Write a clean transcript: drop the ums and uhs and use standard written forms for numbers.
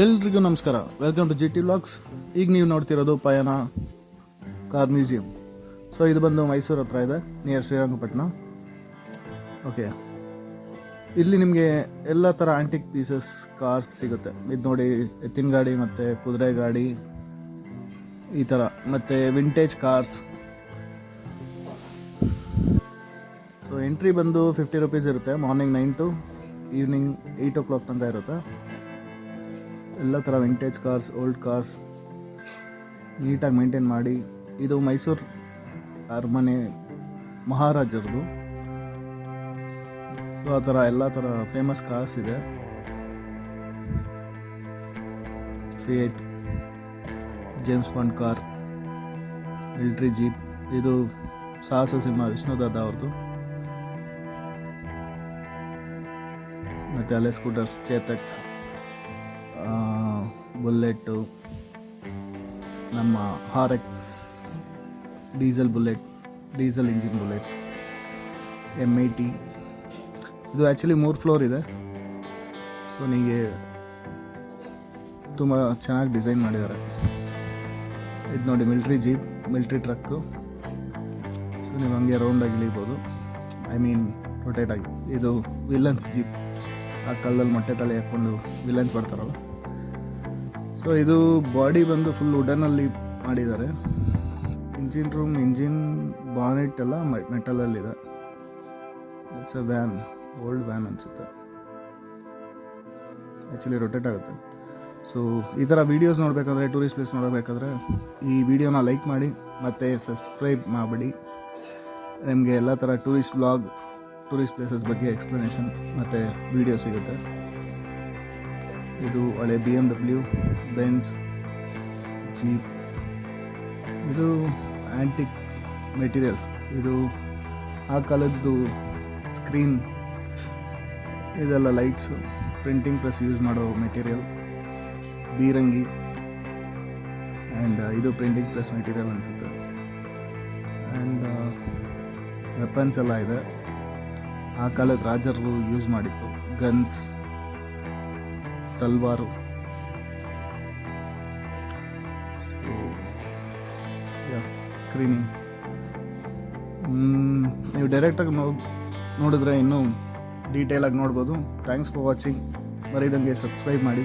ಎಲ್ರಿಗೂ ನಮಸ್ಕಾರ, welcome to GT vlogs. ಈಗ ನೀವು ನೋಡ್ತಿರೋದು ಪಯಣ ಕಾರ್ ಮ್ಯೂಸಿಯಂ. ಸೊ ಇದು ಬಂದು ಮೈಸೂರು ಹತ್ರ ಇದೆ, ನಿಯರ್ ಶ್ರೀರಂಗಪಟ್ಟಣ. ಓಕೆ, ಇಲ್ಲಿ ನಿಮಗೆ ಎಲ್ಲ ಥರ ಆಂಟಿಕ್ ಪೀಸಸ್ ಕಾರ್ಸ್ ಸಿಗುತ್ತೆ. ಇದು ನೋಡಿ, ಎತ್ತಿನ ಗಾಡಿ ಮತ್ತು ಕುದುರೆ ಗಾಡಿ ಈ ಥರ, ಮತ್ತು ವಿಂಟೇಜ್ ಕಾರ್ಸ್. ಸೊ ಎಂಟ್ರಿ ಬಂದು 50 ರೂಪೀಸ್ ಇರುತ್ತೆ. ಮಾರ್ನಿಂಗ್ 9 to ಈವ್ನಿಂಗ್ 8 o'clock ತನಕ ಇರುತ್ತೆ. ಎಲ್ಲ ಥರ ವಿಂಟೇಜ್ ಕಾರ್ಸ್, ಓಲ್ಡ್ ಕಾರ್ಸ್ ನೀಟಾಗಿ ಮೇಂಟೈನ್ ಮಾಡಿ. ಇದು ಮೈಸೂರು ಅರಮನೆ ಮಹಾರಾಜರದು. ಸೊ ಆ ಥರ ಎಲ್ಲ ಥರ ಫೇಮಸ್ ಕಾರ್ಸ್ ಇದೆ. Fiat, James bond car, military jeep, ಇದು ಸಾಹಸ ಸಿಂಹ ವಿಷ್ಣುದಾದ ಅವ್ರದ್ದು. ಮತ್ತು ಅಲೆ ಸ್ಕೂಟರ್ಸ್, ಚೇತಕ್, ಬುಲ್ಲೆಟ್ಟು, ನಮ್ಮ RX diesel bullet, diesel engine bullet, M80. ಇದು ಆ್ಯಕ್ಚುಲಿ 3 ಫ್ಲೋರ್ ಇದೆ. ಸೊ ನಿಮಗೆ ತುಂಬ ಚೆನ್ನಾಗಿ ಡಿಸೈನ್ ಮಾಡಿದ್ದಾರೆ. ಇದು ನೋಡಿ, military jeep, military truck. So ನೀವು ಹಂಗೆ ರೌಂಡಾಗಿ ಇಳಿಬೋದು, ರೊಟೇಟ್ ಆಗಿ. ಇದು ವಿಲನ್ಸ್ ಜೀಪ್, ಆ ಕಾಲದಲ್ಲಿ ಮೊಟ್ಟೆ ತಲೆ ಹಾಕ್ಕೊಂಡು ವಿಲನ್ಸ್ ಬರ್ತಾರಲ್ಲ. ಸೊ ಇದು ಬಾಡಿ ಬಂದು ಫುಲ್ ವುಡನಲ್ಲಿ ಮಾಡಿದ್ದಾರೆ. ಇಂಜಿನ್ ರೂಮ್, ಇಂಜಿನ್ ಬಾನೆಟ್ ಎಲ್ಲ ಮೆಟಲಲ್ಲಿದೆ. It's a van, old van ಅನಿಸುತ್ತೆ. ಆ್ಯಕ್ಚುಲಿ ರೊಟೇಟ್ ಆಗುತ್ತೆ. ಸೊ ಈ ಥರ ವೀಡಿಯೋಸ್ ನೋಡಬೇಕಂದ್ರೆ, ಟೂರಿಸ್ಟ್ ಪ್ಲೇಸ್ ನೋಡಬೇಕಾದ್ರೆ ಈ ವಿಡಿಯೋನ ಲೈಕ್ ಮಾಡಿ ಮತ್ತು ಸಬ್ಸ್ಕ್ರೈಬ್ ಮಾಡಿಬಿಡಿ. ನಿಮಗೆ ಎಲ್ಲ ಥರ ಟೂರಿಸ್ಟ್ ಬ್ಲಾಗ್, ಟೂರಿಸ್ಟ್ ಪ್ಲೇಸಸ್ ಬಗ್ಗೆ ಎಕ್ಸ್ಪ್ಲನೇಷನ್ ಮತ್ತು ವಿಡಿಯೋ ಸಿಗುತ್ತೆ. ಇದು ಹಳೆ BMW, ಬೆನ್ಸ್, ಜೀಪ್. ಇದು ಆ್ಯಂಟಿಕ್ ಮೆಟೀರಿಯಲ್ಸ್. ಇದು ಆ ಕಾಲದ್ದು ಸ್ಕ್ರೀನ್, ಇದೆಲ್ಲ ಲೈಟ್ಸು, ಪ್ರಿಂಟಿಂಗ್ ಪ್ರೆಸ್ ಯೂಸ್ ಮಾಡೋ ಮೆಟೀರಿಯಲ್. ಬೀರಂಗಿ ಆ್ಯಂಡ್ ಇದು ಪ್ರಿಂಟಿಂಗ್ ಪ್ರೆಸ್ ಮೆಟೀರಿಯಲ್ ಅನಿಸುತ್ತೆ. ಆ್ಯಂಡ್ ವೆಪನ್ಸ್ ಎಲ್ಲ ಇದೆ, ಆ ಕಾಲದ ರಾಜರು ಯೂಸ್ ಮಾಡಿತ್ತು. ಗನ್ಸ್, ತಲ್ವಾರು. ಸ್ಕ್ರೀನಿಂಗ್ ನೀವು ಡೈರೆಕ್ಟಾಗಿ ನೋಡಿದ್ರೆ ಇನ್ನೂ ಡೀಟೇಲಾಗಿ ನೋಡ್ಬೋದು. Thanks for watching. ಮರಿದಂಗೆ ಸಬ್ಸ್ಕ್ರೈಬ್ ಮಾಡಿ.